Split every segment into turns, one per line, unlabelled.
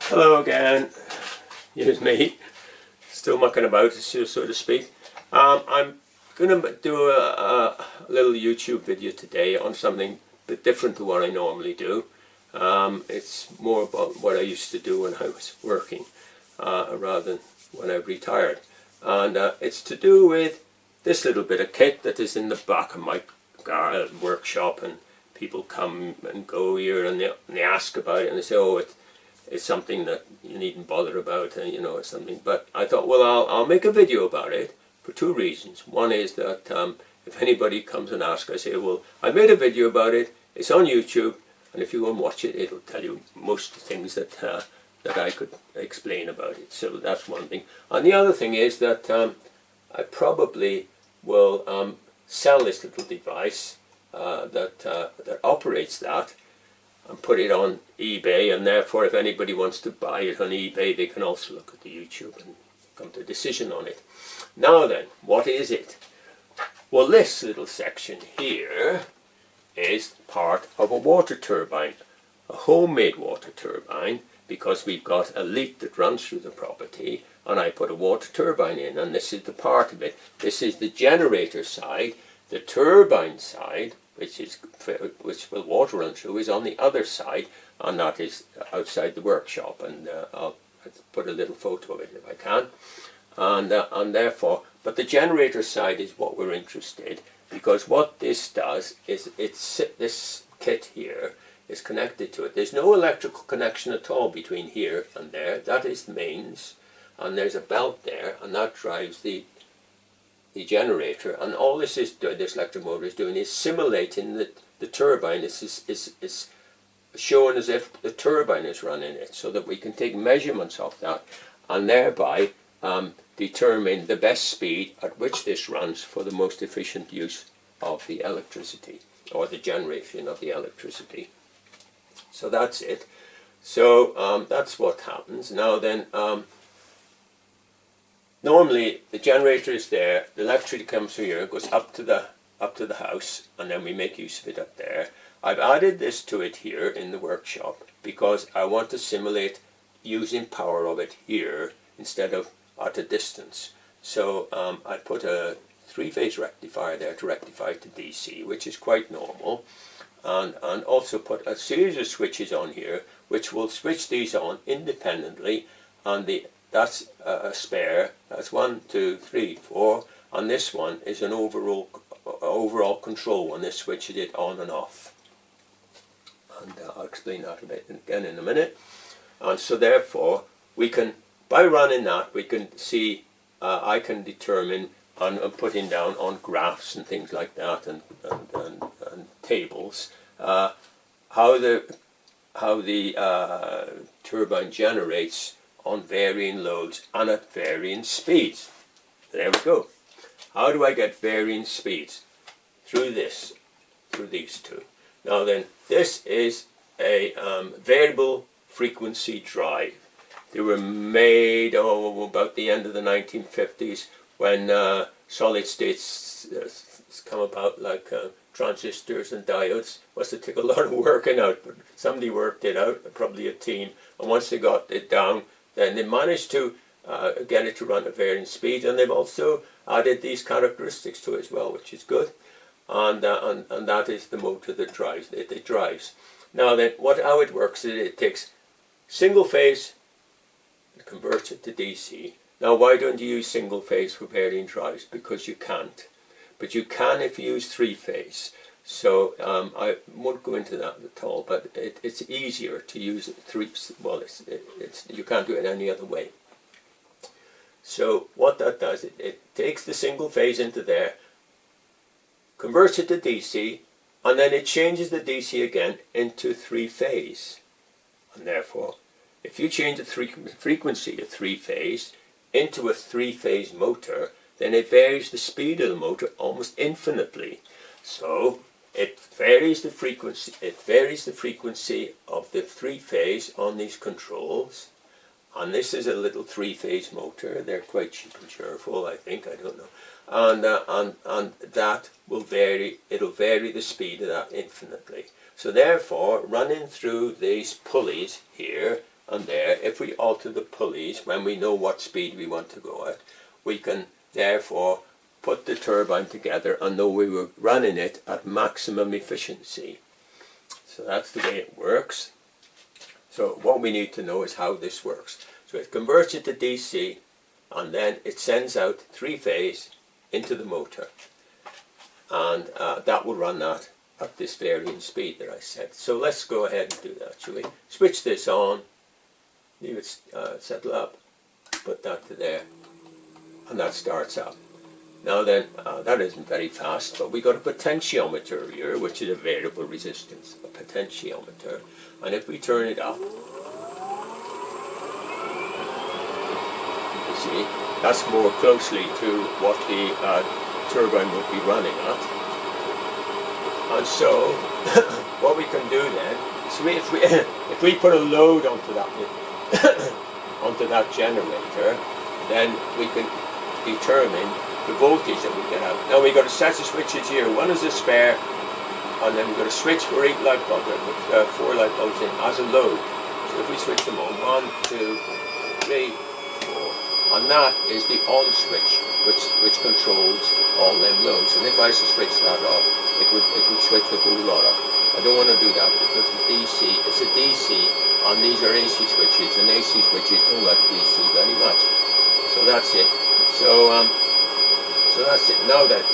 Hello again, here's me, still mucking about, so to speak. I'm going to do a little YouTube video today on something a bit different to what I normally do. It's more about what I used to do when I was working, rather than when I retired. And it's to do with this little bit of kit that is in the back of my workshop, and people come and go here and they ask about it and they say, oh, it's something that you needn't bother about, you know, or something. But I thought, well, I'll make a video about it for two reasons. One is that if anybody comes and asks, I say, well, I made a video about it, it's on YouTube, and if you go and watch it, it'll tell you most of the things that that I could explain about it. So that's one thing. And the other thing is that I probably will sell this little device that operates that, and put it on eBay, and therefore if anybody wants to buy it on eBay, they can also look at the YouTube and come to a decision on it. Now then, what is it? Well, this little section here is part of a water turbine, a homemade water turbine, because we've got a leak that runs through the property, and I put a water turbine in, and this is the part of it. This is the generator side. The turbine side, which will water run through, is on the other side, and that is outside the workshop, and I'll put a little photo of it if I can. And therefore, but the generator side is what we're interested, because what this does is this kit here is connected to it. There's no electrical connection at all between here and there. That is the mains, and there's a belt there, and that drives the generator. And all this is doing, this electric motor is doing, is simulating the turbine. Is showing as if the turbine is running it, so that we can take measurements of that, and thereby determine the best speed at which this runs for the most efficient use of the electricity, or the generation of the electricity. So that's it. So that's what happens. Now then, normally the generator is there, the electricity comes through here, goes up to the house, and then we make use of it up there. I've added this to it here in the workshop because I want to simulate using power of it here instead of at a distance. So I put a three-phase rectifier there to rectify to DC, which is quite normal, and also put a series of switches on here which will switch these on independently, and that's a spare. That's 1, 2, 3, 4, and this one is an overall control one. This switches it on and off, and I'll explain that a bit again in a minute. And so therefore we can, by running that, we can see, I can determine, and putting down on graphs and things like that, and tables, how the turbine generates on varying loads and at varying speeds. There we go. How do I get varying speeds? Through these two. Now then, this is a variable frequency drive. They were made about the end of the 1950s, when solid states come about, like transistors and diodes. Must have taken a lot of working out, but somebody worked it out, probably a team, and once they got it down, then they managed to get it to run at varying speed, and they've also added these characteristics to it as well, which is good. And that is the motor that drives it drives. Now then, how it works is it takes single phase and converts it to DC. Now, why don't you use single phase for varying drives? Because you can't. But you can if you use three phase. So I won't go into that at all, but it's easier to use three. Well, you can't do it any other way. So what that does, it takes the single phase into there, converts it to DC, and then it changes the DC again into three phase. And therefore, if you change the frequency of three phase into a three phase motor, then it varies the speed of the motor almost infinitely. So it varies the frequency. It varies the frequency of the three phase on these controls. And this is a little three-phase motor. They're quite cheap and cheerful, I think. I don't know. And that will vary. It'll vary the speed of that infinitely. So therefore, running through these pulleys here, and there, if we alter the pulleys when we know what speed we want to go at, we can therefore put the turbine together and know we were running it at maximum efficiency. So that's the way it works. So what we need to know is how this works. So it converts it to DC, and then it sends out 3-phase into the motor, and that will run that at this varying speed that I said. So let's go ahead and do that, shall we? Switch this on, leave it settle up, put that to there, and that starts up. Now then, that isn't very fast, but we got a potentiometer here, which is a variable resistance, a potentiometer, and if we turn it up, you see, that's more closely to what the turbine would be running at. And so, what we can do then, so if we put a load onto that onto that generator, then we can determine the voltage that we get out. Now we've got a set of switches here. One is a spare, and then we've got a switch for 8 light bulbs, with 4 light bulbs in as a load. So if we switch them on, 1, 2, 3, 4, and that is the on switch, which controls all them loads. And if I was to switch that off, it would switch the whole lot off. I don't want to do that because it's a DC, and these are AC switches, and AC switches don't like DC very much. So that's it. So that's it. Now then,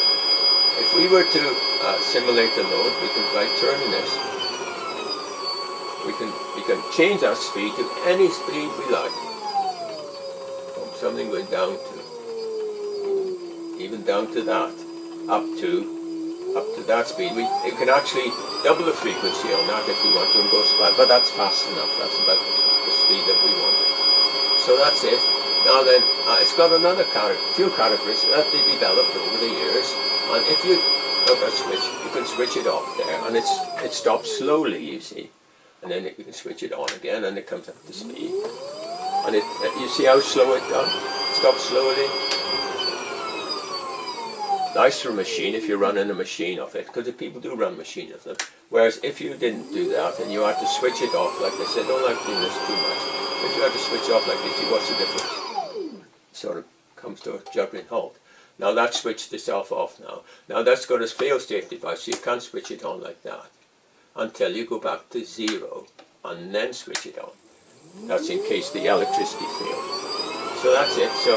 if we were to simulate the load, we can, by turning this, we can change our speed to any speed we like. From something going down to, even down to that, up to that speed. We can actually double the frequency on that if we want to and go fast, but that's fast enough. That's about the speed that we want. So that's it. Now then, it's got another few characteristics that they developed over the years, and if you look at switch, you can switch it off there, and it stops slowly, you see, and then you can switch it on again, and it comes up to speed, and you see how slow it does? It stops slowly. Nice for a machine if you're running a machine off it, because people do run machines of them. Whereas if you didn't do that and you had to switch it off, like I said, don't like doing this too much. If you had to switch off like this, you watch the difference. Sort of comes to a juggling halt. Now that's switched itself off now. Now that's got a fail-safe device, so you can't switch it on like that until you go back to 0 and then switch it on. That's in case the electricity fails. So that's it. So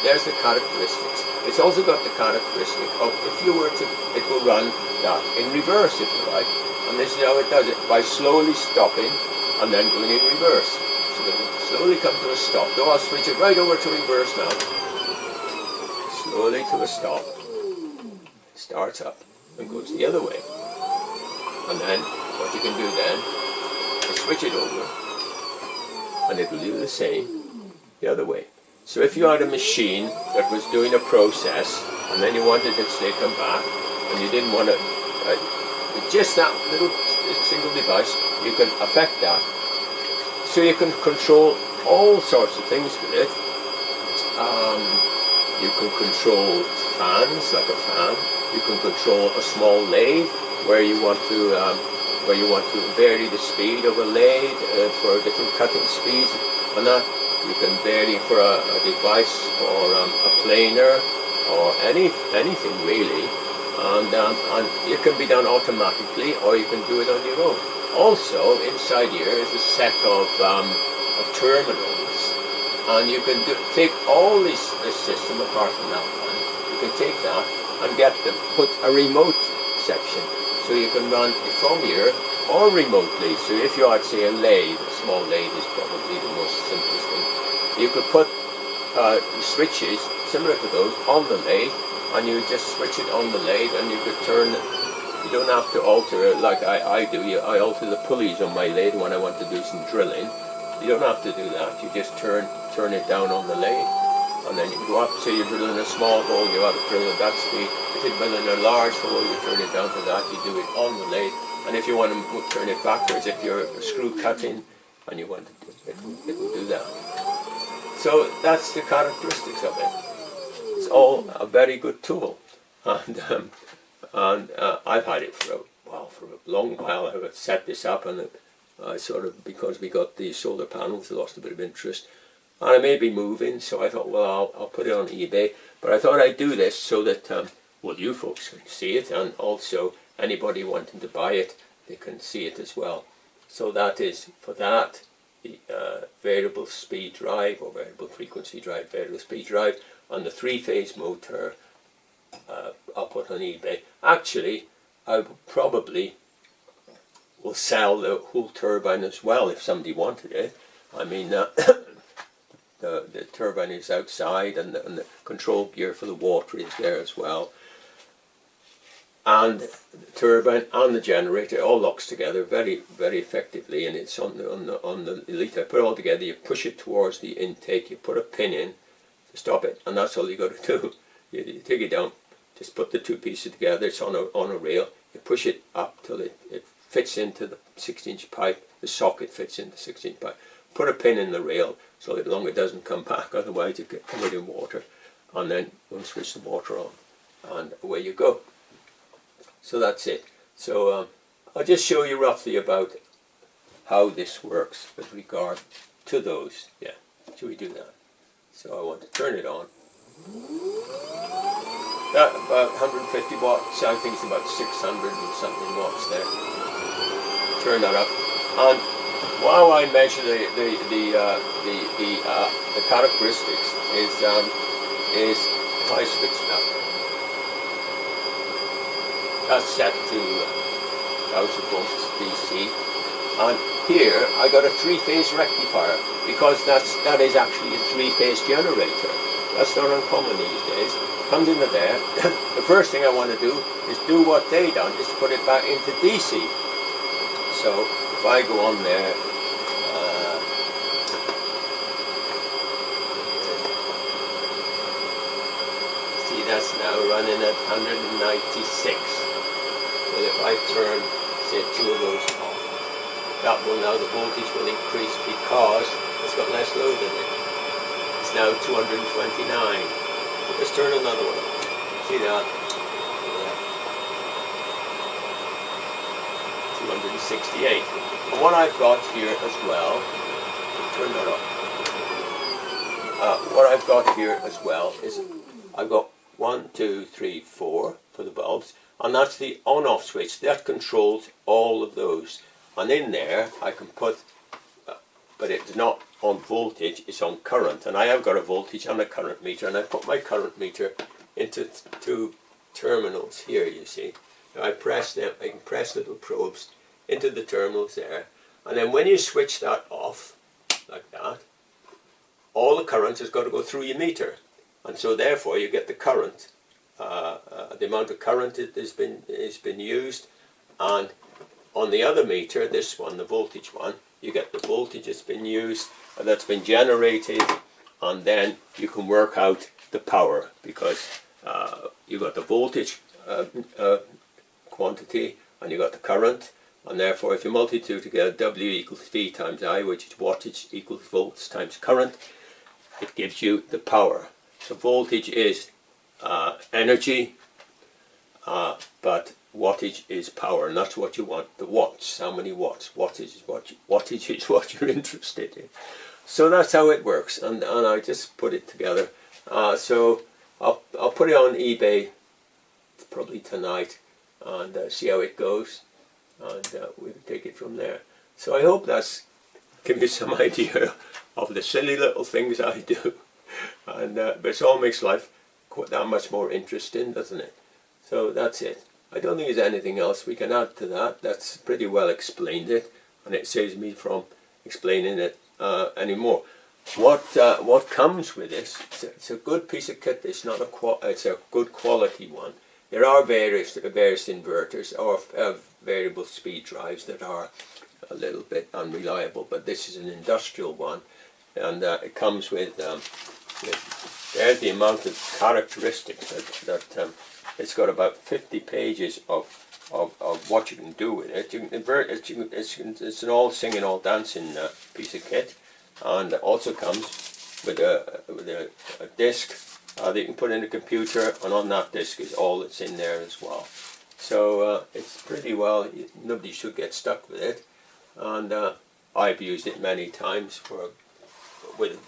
there's the characteristics. It's also got the characteristic of, if you were to, it will run that in reverse if you like. And this is how it does it, by slowly stopping and then going in reverse. So it will slowly come to a stop. Though I'll switch it right over to reverse now. Slowly to a stop. Starts up and goes the other way. And then what you can do then is switch it over and it will do the same the other way. So if you had a machine that was doing a process and then you wanted it to come back and you didn't want to, with just that little single device, you can affect that. So you can control all sorts of things with it. You can control fans, like a fan. You can control a small lathe where you want to vary the speed of a lathe for different cutting speeds, and that you can vary for a device or a planer or anything really, and it can be done automatically or you can do it on your own. Also inside here is a set of terminals, and you can take all this system apart from that one. You can take that and put a remote section, so you can run it from here or remotely. So if you had, say, a lathe, a small lathe is probably the most simplest thing. You could put switches similar to those on the lathe, and you just switch it on the lathe, and you could turn it. You don't have to alter it like I do. I alter the pulleys on my lathe when I want to do some drilling. You don't have to do that. You just turn it down on the lathe, and then you go up. Say you're drilling a small hole, you have to drill at that speed. If you're drilling a large hole, you turn it down to that. You do it on the lathe. And if you want to turn it backwards, if you're screw cutting and you want to do it, it will do that. So that's the characteristics of it. It's all a very good tool, and I've had it for a long while. I've set this up, and I sort of, because we got the solar panels, lost a bit of interest. And I may be moving, so I thought, well, I'll put it on eBay. But I thought I'd do this so that, well, you folks can see it, and also anybody wanting to buy it, they can see it as well. So that is, for that, the variable speed drive, or variable frequency drive, variable speed drive, and the 3-phase motor, I'll put on eBay. Actually, I probably will sell the whole turbine as well if somebody wanted it. I mean, the turbine is outside, and the control gear for the water is there as well. And the turbine and the generator all locks together very, very effectively, and it's on the Elite. I put it all together. You push it towards the intake. You put a pin in to stop it, and that's all you got to do. You take it down. Just put the two pieces together. It's on a rail. You push it up till it fits into the 6-inch pipe. The socket fits into the 6-inch pipe. Put a pin in the rail so that long it doesn't come back. Otherwise, you get covered in water, and then we'll switch the water on, and away you go. So that's it. So I'll just show you roughly about how this works with regard to those. Yeah, should we do that? So I want to turn it on. That about 150 watts. I think it's about 600 and something watts there. Turn that up, and while I measure the characteristics, is if I switch that. That's set to 1000 volts DC, and here I got a 3-phase rectifier, because that is actually a 3-phase generator. That's not uncommon these days. Comes into there. The first thing I want to do is do what they done, is put it back into DC. So if I go on there, see, that's now running at 196. But if I turn, say, 2 of those off, that will now, the voltage will increase because it's got less load in it. It's now 229. Let's turn another one on. See that? 268. And what I've got here as well, turn that off. What I've got here as well is I've got 1, 2, 3, 4 for the bulbs. And that's the on-off switch. That controls all of those. And in there, I can put, but it's not on voltage, it's on current. And I have got a voltage and a current meter. And I put my current meter into 2 terminals here, you see. Now I press them, I can press little probes into the terminals there. And then when you switch that off, like that, all the current has got to go through your meter. And so therefore you get the current. The amount of current that has been used, and on the other meter, this one, the voltage one, you get the voltage that's been used, that's been generated, and then you can work out the power, because you've got the voltage quantity and you've got the current, and therefore if you multiply together, W equals V times I, which is wattage equals volts times current, it gives you the power. So voltage is energy, but wattage is power, and that's what you want. The watts, how many watts? Wattage is what you're interested in. So that's how it works, and I just put it together. So I'll put it on eBay probably tonight, and see how it goes, and we'll take it from there. So I hope that's given you some idea of the silly little things I do, and but it all makes life that much more interesting, doesn't it? So that's it. I don't think there's anything else we can add to that. That's pretty well explained it, and it saves me from explaining it anymore. What comes with this? It's a good piece of kit. It's not it's a good quality one. There are various inverters or variable speed drives that are a little bit unreliable, but this is an industrial one, and it comes with there's the amount of characteristics that it's got about 50 pages of what you can do with it. You can invert it. It's an all singing, all dancing piece of kit, and it also comes with a disc that you can put in a computer, and on that disc is all that's in there as well. So it's pretty well. Nobody should get stuck with it. and I've used it many times with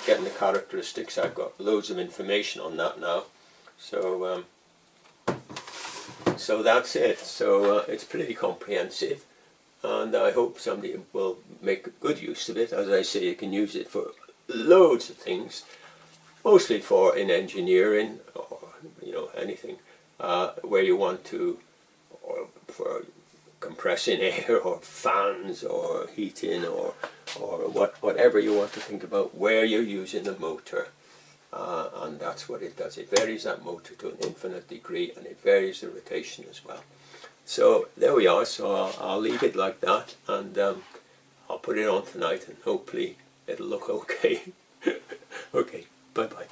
getting the characteristics. I've got loads of information on that now, so so that's it. So it's pretty comprehensive, and I hope somebody will make good use of it. As I say, you can use it for loads of things, mostly in engineering, or anything where you want to, or for compressing air or fans or heating or whatever you want to think about, where you're using the motor, and that's what it does. It varies that motor to an infinite degree, and it varies the rotation as well. So there we are. So I'll leave it like that, and I'll put it on tonight, and hopefully it'll look okay. Okay, bye bye.